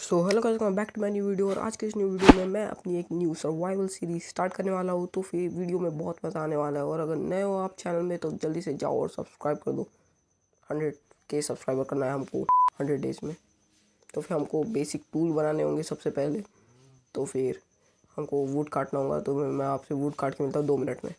So hello guys, welcome back to my new video. और आज के इस न्यू वीडियो में मैं अपनी एक न्यू सर्वाइवल सीरीज स्टार्ट करने वाला हूँ। तो फिर वीडियो में बहुत मज़ा आने वाला है। और अगर नए हो आप चैनल में तो जल्दी से जाओ और सब्सक्राइब कर दो। 100K सब्सक्राइबर करना है हमको 100 डेज़ में। तो फिर हमको बेसिक टूल बनाने होंगे सबसे पहले। तो फिर हमको वुड काटना होगा। तो मैं आपसे वुड काट के मिलता हूँ 2 मिनट में।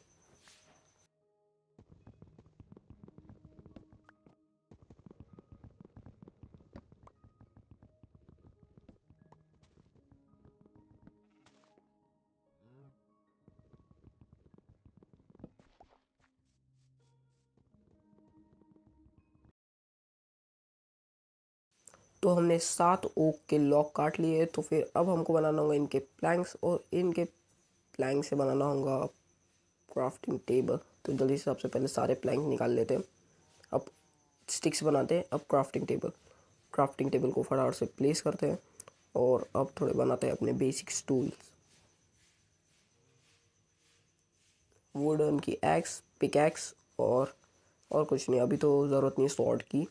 तो हमने 7 ओक के लॉक काट लिए। तो फिर अब हमको बनाना होगा इनके प्लैंक्स, और इनके प्लैंक से बनाना होगा क्राफ्टिंग टेबल। तो जल्दी से सबसे पहले सारे प्लैंक निकाल लेते हैं। अब स्टिक्स बनाते हैं। अब क्राफ्टिंग टेबल को फटाफट से प्लेस करते हैं। और अब थोड़े बनाते हैं अपने बेसिक टूल्स। वुडन की एक्स, पिकैक्स और कुछ नहीं, अभी तो ज़रूरत नहीं स्वॉर्ड की।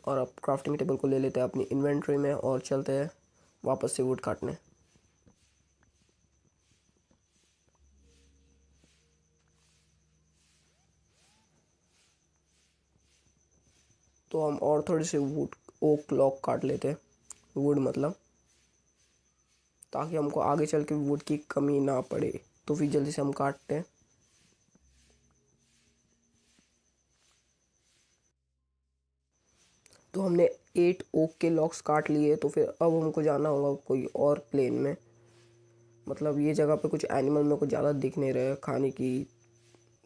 और अब क्राफ्टिंग टेबल को ले लेते हैं अपनी इन्वेंट्री में और चलते हैं वापस से वुड काटने। तो हम और थोड़े से वुड ओक लॉक काट लेते हैं, वुड मतलब, ताकि हमको आगे चल के वुड की कमी ना पड़े। तो फिर जल्दी से हम काटते हैं। तो हमने 8 ओक के लॉक्स काट लिए। तो फिर अब हमको जाना होगा कोई और प्लेन में। मतलब ये जगह पे कुछ एनिमल में कुछ ज़्यादा दिख नहीं रहे खाने की,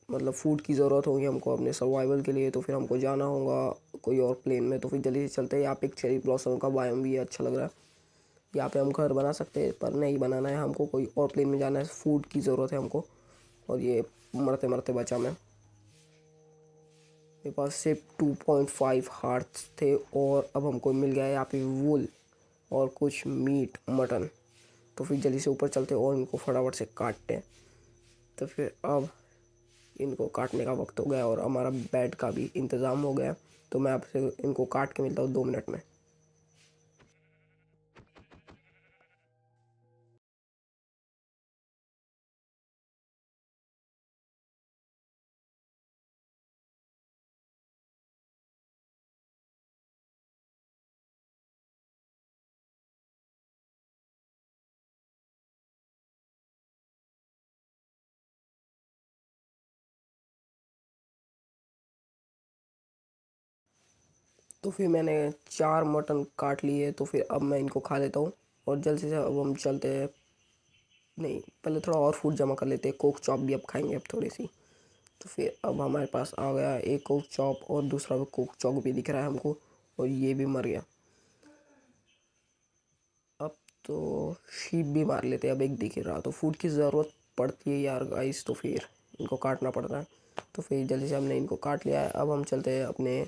मतलब फूड की ज़रूरत होगी हमको अपने सर्वाइवल के लिए। तो फिर हमको जाना होगा कोई और प्लेन में। तो फिर जल्दी से चलते हैं। यहाँ पे एक चेरी ब्लॉसम का बायोम भी है, अच्छा लग रहा है। यहाँ पे हम घर बना सकते हैं, पर नहीं बनाना है हमको, कोई और प्लेन में जाना है। फूड की ज़रूरत है हमको। और ये मरते मरते बचा मैं। मेरे पास सिर्फ 2.5 हार्ट्स थे। और अब हमको मिल गया है यहाँ पे वुल और कुछ मीट, मटन। तो फिर जल्दी से ऊपर चलते और इनको फटाफट से काटते हैं। तो फिर अब इनको काटने का वक्त हो गया और हमारा बेड का भी इंतज़ाम हो गया। तो मैं आपसे इनको काट के मिलता हूँ 2 मिनट में। तो फिर मैंने 4 मटन काट लिए। तो फिर अब मैं इनको खा लेता हूँ। और जल्दी से अब हम चलते हैं। नहीं, पहले थोड़ा और फूड जमा कर लेते हैं। कोक चॉप भी अब खाएंगे अब थोड़ी सी। तो फिर अब हमारे पास आ गया एक कोक चॉप और दूसरा कोक चॉप भी दिख रहा है हमको। और ये भी मर गया। अब तो शीप भी मार लेते हैं। अब एक दिख रहा, तो फूड की ज़रूरत पड़ती है यार गाइस। तो फिर इनको काटना पड़ता है। तो फिर जल्दी से हमने इनको काट लिया है। अब हम चलते हैं अपने,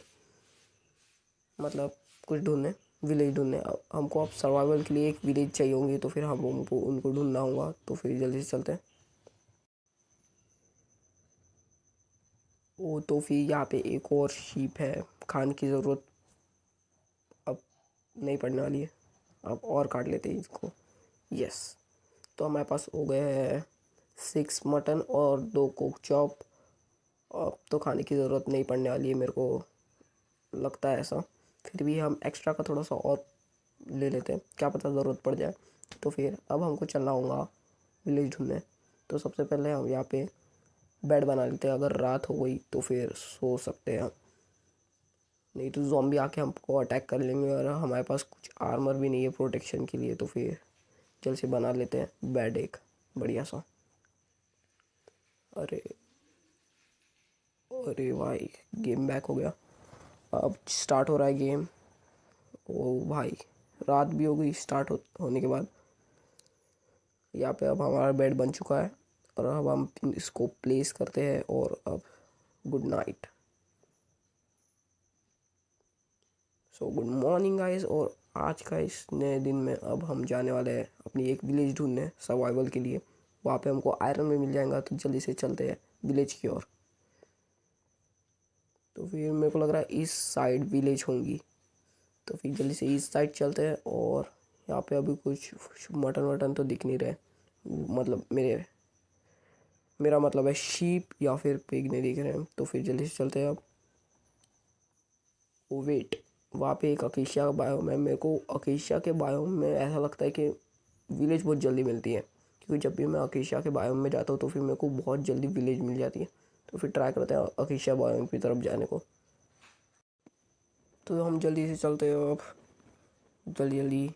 मतलब कुछ ढूंढने, विलेज ढूंढने। हमको अब सर्वाइवल के लिए एक विलेज चाहिए होंगी। तो फिर हम उनको ढूंढना होगा। तो फिर जल्दी से चलते हैं। वो तो फिर यहाँ पे एक और शीप है। खाने की ज़रूरत अब नहीं पड़ने वाली है। अब और काट लेते हैं इसको। यस। तो हमारे पास हो गए हैं 6 मटन और 2 कोक चॉप। अब तो खाने की ज़रूरत नहीं पड़ने वाली है मेरे को लगता है ऐसा। फिर भी हम एक्स्ट्रा का थोड़ा सा और ले लेते हैं, क्या पता ज़रूरत पड़ जाए। तो फिर अब हमको चलना होगा विलेज ढूंढने। तो सबसे पहले हम यहाँ पे बेड बना लेते हैं। अगर रात हो गई तो फिर सो सकते हैं हम, नहीं तो ज़ॉम्बी आके हमको अटैक कर लेंगे। और हमारे पास कुछ आर्मर भी नहीं है प्रोटेक्शन के लिए। तो फिर जल्द से बना लेते हैं बेड एक बढ़िया सा। अरे अरे भाई, गेम बैक हो गया। अब स्टार्ट हो रहा है गेम। ओ भाई, रात भी हो गई स्टार्ट होने के बाद। यहाँ पे अब हमारा बेड बन चुका है। और अब हम इसको प्लेस करते हैं। और अब good night. So good morning guys. और आज का इस नए दिन में अब हम जाने वाले हैं अपनी एक विलेज ढूंढने सर्वाइवल के लिए। वहाँ पे हमको आयरन भी मिल जाएगा। तो जल्दी से चलते हैं विलेज की ओर। तो फिर मेरे को लग रहा है इस साइड विलेज होंगी। तो फिर जल्दी से इस साइड चलते हैं और यहाँ पे अभी कुछ मटन वटन तो दिख नहीं रहे, मतलब मेरा मतलब है शीप या फिर पिग नहीं दिख रहे हैं। तो फिर जल्दी से चलते हैं अब। ओ वेट, वहाँ पे एक अकेशिया का बायोम है। मेरे को अकेशिया के बायोम में ऐसा लगता है कि विलेज बहुत जल्दी मिलती है, क्योंकि जब भी मैं अकेशिया के बायोम में जाता हूँ तो फिर मेरे को बहुत जल्दी विलेज मिल जाती है। तो फिर ट्राई करते हैं अकेशिया बायोम की तरफ जाने को। तो हम जल्दी से चलते हैं अब, जल्दी जल्दी।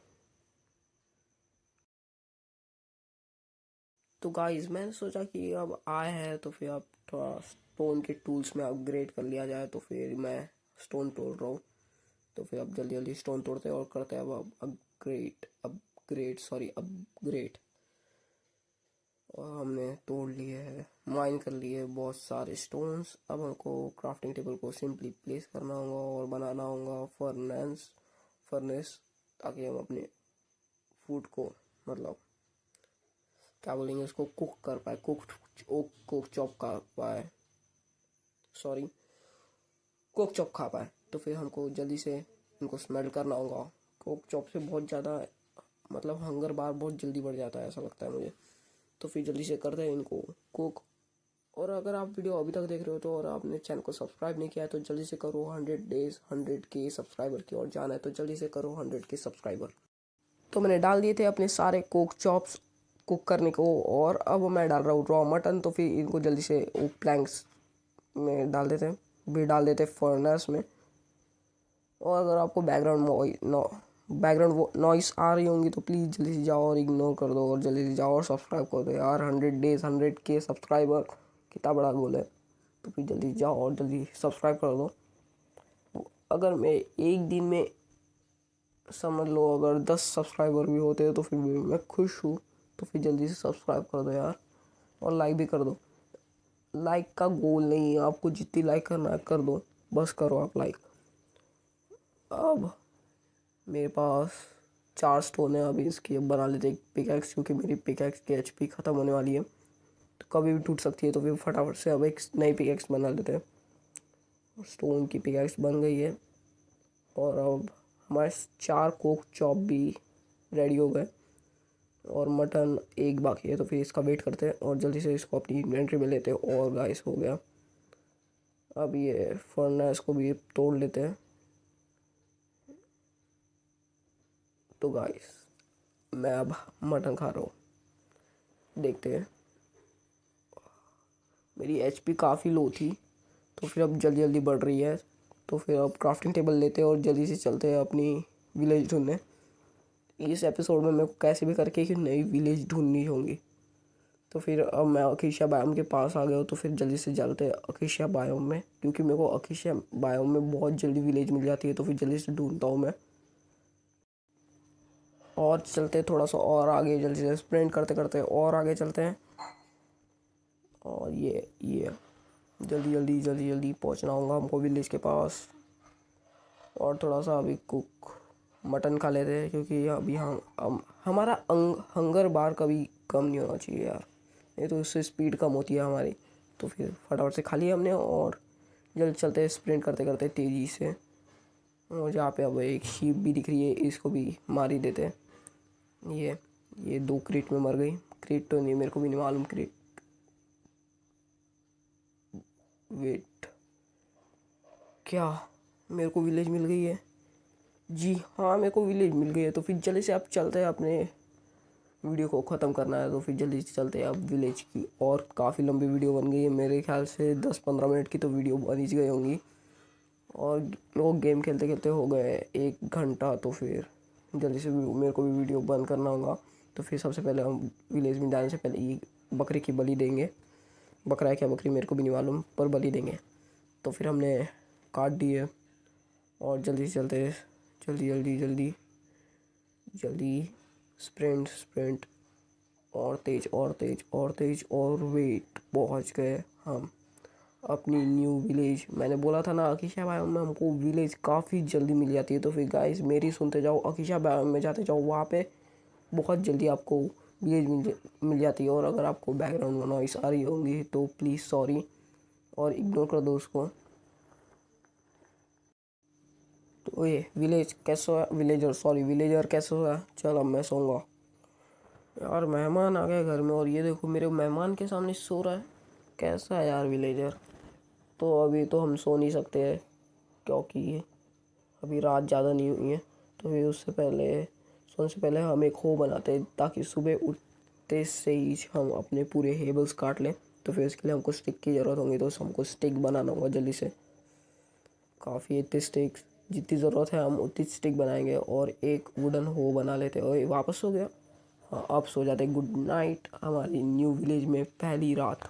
तो गाइस मैंने सोचा कि अब आए हैं तो फिर अब थोड़ा स्टोन के टूल्स में अपग्रेड कर लिया जाए। तो फिर मैं स्टोन तोड़ रहा हूँ। तो फिर अब जल्दी जल्दी स्टोन तोड़ते हैं और करते हैं अब अपग्रेड। और हमने तोड़ लिए है, माइन कर लिए बहुत सारे स्टोन्स। अब हमको क्राफ्टिंग टेबल को सिंपली प्लेस करना होगा और बनाना होगा फर्नेस, ताकि हम अपने फूड को, मतलब क्या बोलेंगे उसको, कुक कर पाए, कुक चॉप कर पाए, सॉरी, कुक चॉप खा पाए। तो फिर हमको जल्दी से इनको स्मेल्ट करना होगा। कुक चॉप से बहुत ज़्यादा, मतलब हंगर बार बहुत जल्दी बढ़ जाता है, ऐसा लगता है मुझे। तो फिर जल्दी से करते हैं इनको कुक। और अगर आप वीडियो अभी तक देख रहे हो तो और आपने चैनल को सब्सक्राइब नहीं किया है तो जल्दी से करो। 100 सब्सक्राइबर की ओर जाना है, तो जल्दी से करो 100 सब्सक्राइबर। तो मैंने डाल दिए थे अपने सारे कोक चॉप्स कुक करने को, और अब मैं डाल रहा हूँ रॉ मटन। तो फिर इनको जल्दी से प्लैंक्स में डाल देते हैं, भी डाल देते हैं फर्नेस में। और अगर आपको बैकग्राउंड नॉइस आ रही होंगी तो प्लीज़ जल्दी से जाओ और इग्नोर कर दो, और जल्दी से जाओ और सब्सक्राइब कर दो यार। 100 सब्सक्राइबर कितना बड़ा गोल है। तो फिर जल्दी जाओ और जल्दी सब्सक्राइब कर दो। अगर मैं एक दिन में, समझ लो अगर 10 सब्सक्राइबर भी होते हैं तो फिर भी मैं खुश हूँ। तो फिर जल्दी से सब्सक्राइब कर दो यार, और लाइक भी कर दो। लाइक का गोल नहीं है, आपको जितनी लाइक करना है कर दो, बस करो आप लाइक। अब मेरे पास 4 स्टोन है, अभी इसकी अब बना लेते एक पिकैक्स, क्योंकि मेरी पिकैक्स की एचपी ख़त्म होने वाली है, तो कभी भी टूट सकती है। तो फिर फटाफट से अब एक नई पिकैक्स बना लेते हैं। स्टोन की पिकैक्स बन गई है, और अब हमारे 4 कोक चॉप भी रेडी हो गए, और मटन एक बाकी है। तो फिर इसका वेट करते हैं और जल्दी से इसको अपनी इन्वेंट्री में लेते हैं। और गाइस हो गया। अब ये फर्नेस को भी तोड़ लेते हैं। तो गाइस मैं अब मटन खा रहा हूँ, देखते हैं। मेरी एचपी काफ़ी लो थी, तो फिर अब जल्दी जल्दी बढ़ रही है। तो फिर अब क्राफ्टिंग टेबल लेते हैं और जल्दी से चलते हैं अपनी विलेज ढूंढने। इस एपिसोड में मेरे को कैसे भी करके एक नई विलेज ढूंढनी होगी। तो फिर अब मैं अकेशिया बायोम के पास आ गया हूँ। तो फिर जल्दी से चलते हैं अकेशिया बायोम में, क्योंकि मेरे को अकेशिया बायोम में बहुत जल्दी विलेज मिल जाती है। तो फिर जल्दी से ढूंढता हूँ मैं। और चलते थोड़ा सा और आगे, जल्दी से स्प्रिंट करते करते और आगे चलते हैं। और ये जल्दी जल्दी जल्दी जल्दी पहुँचना होगा हमको विलेज के पास। और थोड़ा सा अभी कुक मटन खा लेते हैं, क्योंकि अभी हमारा हंगर बार कभी कम नहीं होना चाहिए यार, नहीं तो उससे स्पीड कम होती है हमारी। तो फिर फटाफट से खा लिया हमने, और जल्दी चलते हैं स्प्रिंट करते करते तेज़ी से। और जहाँ पे अब एक शीप भी दिख रही है, इसको भी मार ही देते हैं। ये 2 क्रेट में मर गई। क्रेट तो नहीं, मेरे को भी नहीं मालूम क्रेट। वेट, क्या मेरे को विलेज मिल गई है? जी हाँ, मेरे को विलेज मिल गई है। तो फिर जल्दी से आप चलते हैं, अपने वीडियो को ख़त्म करना है। तो फिर जल्दी से चलते हैं अब विलेज की। और काफ़ी लंबी वीडियो बन गई है, मेरे ख्याल से 10-15 मिनट की तो वीडियो बन ही गई होंगी। और लोग गेम खेलते खेलते हो गए 1 घंटा। तो फिर जल्दी से मेरे को भी वीडियो बंद करना होगा। तो फिर सबसे पहले हम विलेज में जाने से पहले ये बकरे की बलि देंगे। बकरा है क्या बकरी मेरे को भी नहीं मालूम, पर बलि देंगे। तो फिर हमने काट दिए, और जल्दी से चलते, जल्दी जल्दी जल्दी जल्दी, स्प्रिंट स्प्रिंट, और तेज और तेज और तेज, और वेट, पहुंच गए हम अपनी न्यू विलेज। मैंने बोला था ना अकीशा बायोम में हमको विलेज काफ़ी जल्दी मिल जाती है। तो फिर गाइस मेरी सुनते जाओ, अकीशा बायोम में जाते जाओ, वहाँ पे बहुत जल्दी आपको विलेज मिल जाती है। और अगर आपको बैकग्राउंड में नॉइस आ रही होंगी तो प्लीज़ सॉरी, और इग्नोर कर दो उसको। ओए विलेज कैसे है, विलेजर कैसे है। चल अब मैं सोऊंगा यार, मेहमान आ गए घर में और ये देखो मेरे मेहमान के सामने सो रहा है। कैसा है यार विलेजर। तो अभी तो हम सो नहीं सकते हैं क्योंकि अभी रात ज़्यादा नहीं हुई है। तो फिर उससे पहले सोने से पहले हम एक हो बनाते हैं ताकि सुबह उठते से ही हम अपने पूरे हेबल्स काट लें। तो फिर इसके लिए हमको स्टिक की ज़रूरत होगी, तो हमको स्टिक बनाना होगा जल्दी से। काफ़ी इतने स्टिक्स जितनी ज़रूरत है हम उतनी स्टिक बनाएंगे और एक वुडन हो बना लेते हैं। और वापस हो गया। हाँ अब सो जाते। गुड नाइट हमारी न्यू विलेज में पहली रात।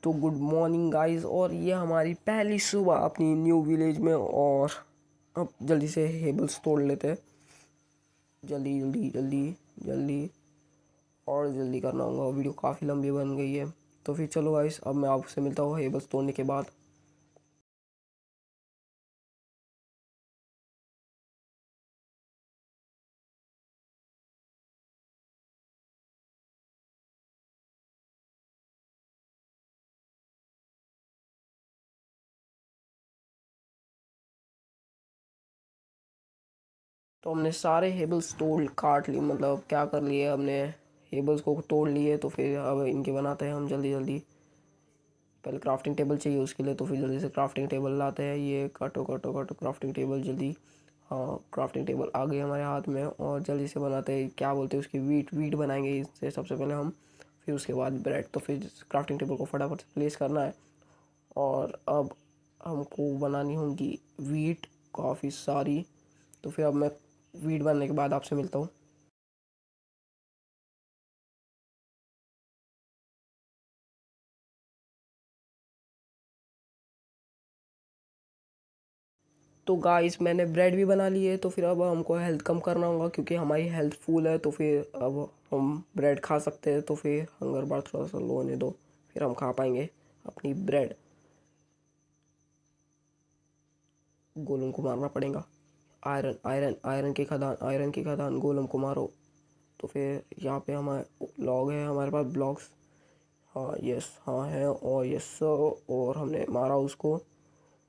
तो गुड मॉर्निंग गाइस, और ये हमारी पहली सुबह अपनी न्यू विलेज में। और अब जल्दी से हेबल्स तोड़ लेते हैं। जल्दी जल्दी जल्दी जल्दी और जल्दी करना होगा, वीडियो काफ़ी लंबी बन गई है। तो फिर चलो गाइस, अब मैं आपसे मिलता हूँ हेबल्स तोड़ने के बाद। तो हमने सारे हेबल्स तोड़ काट लिए, मतलब क्या कर लिए हमने, हेबल्स को तोड़ लिए। तो फिर अब इनके बनाते हैं हम जल्दी जल्दी। पहले क्राफ्टिंग टेबल चाहिए उसके लिए, तो फिर जल्दी से क्राफ्टिंग टेबल लाते हैं। ये काटो काटो काटो क्राफ्टिंग टेबल जल्दी। हाँ क्राफ्टिंग टेबल आ गई हमारे हाथ में और जल्दी से बनाते हैं, क्या बोलते हैं उसकी, वीट वीट बनाएंगे इससे सबसे पहले हम। फिर उसके बाद ब्रेड। तो फिर क्राफ्टिंग टेबल को फटाफट से प्लेस करना है। और अब हमको बनानी होगी वीट काफ़ी सारी। तो फिर अब मैं वीट बनने के बाद आपसे मिलता हूँ। तो गाइस मैंने ब्रेड भी बना ली है। तो फिर अब हमको हेल्थ कम करना होगा क्योंकि हमारी हेल्थ फुल है। तो फिर अब हम ब्रेड खा सकते हैं। तो फिर हंगर बार थोड़ा सा लो होने दो, फिर हम खा पाएंगे अपनी ब्रेड। गोलम को मारना पड़ेगा। आयरन आयरन आयरन की खदान, आयरन की खदान, गोलम को मारो। तो फिर यहाँ पे हमारे लॉग है, हमारे पास ब्लॉक्स। हाँ यस हाँ है, और यस सर, और हमने मारा उसको।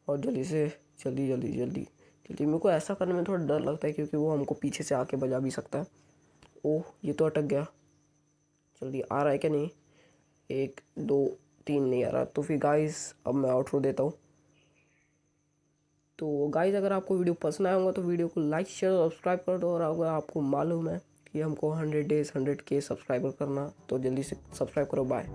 और जल्दी से जल्दी जल्दी जल्दी जल्दी। मेरे को ऐसा करने में थोड़ा डर लगता है क्योंकि वो हमको पीछे से आके बजा भी सकता है। ओह ये तो अटक गया। जल्दी आ रहा है क्या, नहीं, एक दो तीन नहीं आ रहा। तो फिर गाइस अब मैं आउटरो देता हूँ। तो गाइस अगर आपको वीडियो पसंद आया होगा तो वीडियो को लाइक शेयर सब्सक्राइब कर दो। और अगर आपको मालूम है कि हमको 100 डेज 100K सब्सक्राइबर करना, तो जल्दी से सब्सक्राइब करो। बाय।